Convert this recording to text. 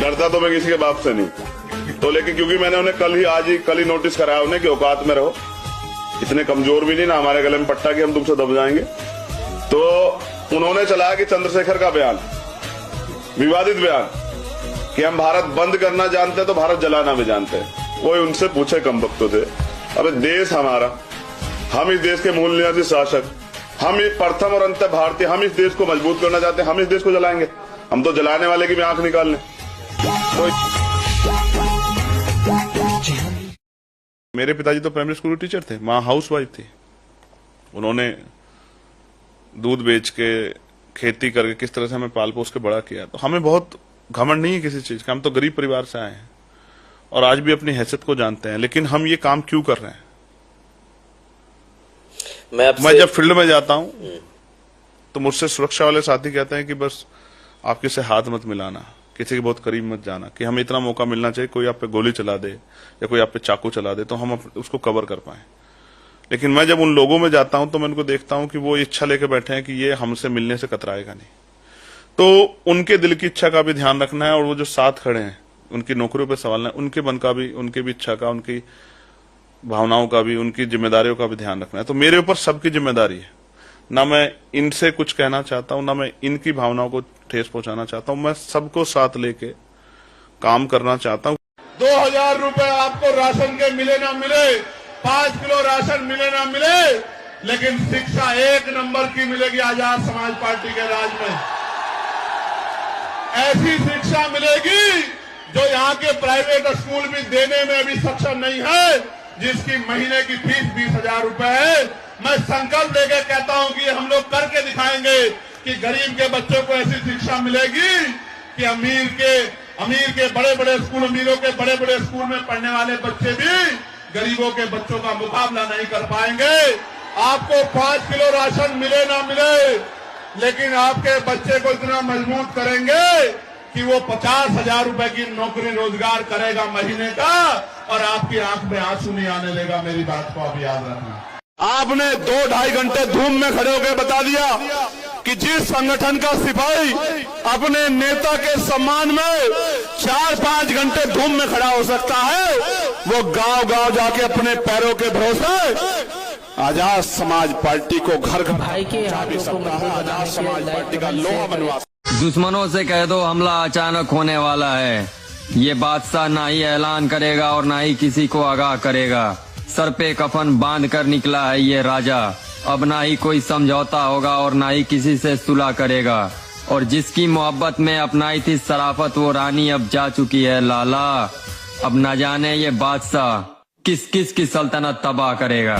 डरता तो मैं किसी के बाप से नहीं, तो लेकिन क्योंकि मैंने उन्हें कल ही नोटिस कराया उन्हें कि औकात में रहो, इतने कमजोर भी नहीं ना हमारे गले में पट्टा कि हम तुमसे दब जाएंगे। तो उन्होंने चलाया कि चंद्रशेखर का बयान, विवादित बयान, कि हम भारत बंद करना जानते हैं तो भारत जलाना भी जानते हैं। कोई उनसे पूछे कम वक्तों थे। अबे देश हमारा, हम इस देश के मूल निवासी शासक, हम एक प्रथम और अंत भारतीय, हम इस देश को मजबूत करना चाहते हैं, हम इस देश को जलाएंगे? हम तो जलाने वाले की भी आंख निकाल लें। मेरे पिताजी तो प्राइमरी स्कूल टीचर थे, माँ हाउस वाइफ थी। उन्होंने दूध बेच के, खेती करके किस तरह से हमें पाल पोस के बड़ा किया। तो हमें बहुत घमंड नहीं है किसी चीज का, हम तो गरीब परिवार से आए हैं और आज भी अपनी हैसियत को जानते हैं। लेकिन हम ये काम क्यों कर रहे हैं? मैं जब फील्ड में जाता हूं तो मुझसे सुरक्षा वाले साथी कहते हैं कि बस आप किसी से हाथ मत मिलाना, किसी के बहुत करीब मत जाना, कि हमें इतना मौका मिलना चाहिए कोई आप पे गोली चला दे या कोई आप पे चाकू चला दे तो हम उसको कवर कर पाए। लेकिन मैं जब उन लोगों में जाता हूं तो मैं उनको देखता हूं कि वो इच्छा लेके बैठे हैं कि ये हमसे मिलने से कतराएगा नहीं। तो उनके दिल की इच्छा का भी ध्यान रखना है और वो जो साथ खड़े हैं उनकी नौकरियों पर संभालना है, उनके मन का भी, उनकी भी इच्छा का, उनकी भावनाओं का भी, उनकी जिम्मेदारियों का भी ध्यान रखना है। तो मेरे ऊपर सबकी जिम्मेदारी है, ना मैं इनसे कुछ कहना चाहता हूं, ना मैं इनकी भावनाओं को ठेस पहुंचाना चाहता हूं। मैं सबको साथ लेके काम करना चाहता हूं। 2000 रुपए आपको राशन के मिले ना मिले, 5 किलो राशन मिले ना मिले, लेकिन शिक्षा 1 नंबर की मिलेगी आजाद समाज पार्टी के राज में। ऐसी शिक्षा मिलेगी जो यहाँ के प्राइवेट स्कूल भी देने में अभी सक्षम नहीं है, जिसकी महीने की फीस 20,000 रुपए है। मैं संकल्प लेके कहता हूं कि हम लोग करके दिखाएंगे कि गरीब के बच्चों को ऐसी शिक्षा मिलेगी कि अमीर के बड़े बड़े स्कूल, अमीरों के बड़े बड़े स्कूल में पढ़ने वाले बच्चे भी गरीबों के बच्चों का मुकाबला नहीं कर पाएंगे। आपको 5 किलो राशन मिले ना मिले, लेकिन आपके बच्चे को इतना मजबूत करेंगे कि वो 50,000 रुपए की नौकरी रोजगार करेगा महीने का और आपकी आंख में आंसू नहीं आने देगा। मेरी बात को आप याद रखना। आपने 2-2.5 घंटे धूम में खड़े होकर बता दिया कि जिस संगठन का सिपाही अपने नेता के सम्मान में 4-5 घंटे धूम में खड़ा हो सकता है, वो गांव-गांव जाके अपने पैरों के भरोसे आजाद समाज पार्टी को घर घर भाई के हाथों को मजबूत आजाद समाज पार्टी का लोहा बनवा। दुश्मनों से कह दो हमला अचानक होने वाला है। ये बादशाह ना ही ऐलान करेगा और ना ही किसी को आगाह करेगा। सर पे कफन बांध कर निकला है ये राजा। अब ना ही कोई समझौता होगा और ना ही किसी से सुलह करेगा। और जिसकी मोहब्बत में अपनाई थी शराफत वो रानी अब जा चुकी है लाला। अब न जाने ये बादशाह किस किस की सल्तनत तबाह करेगा।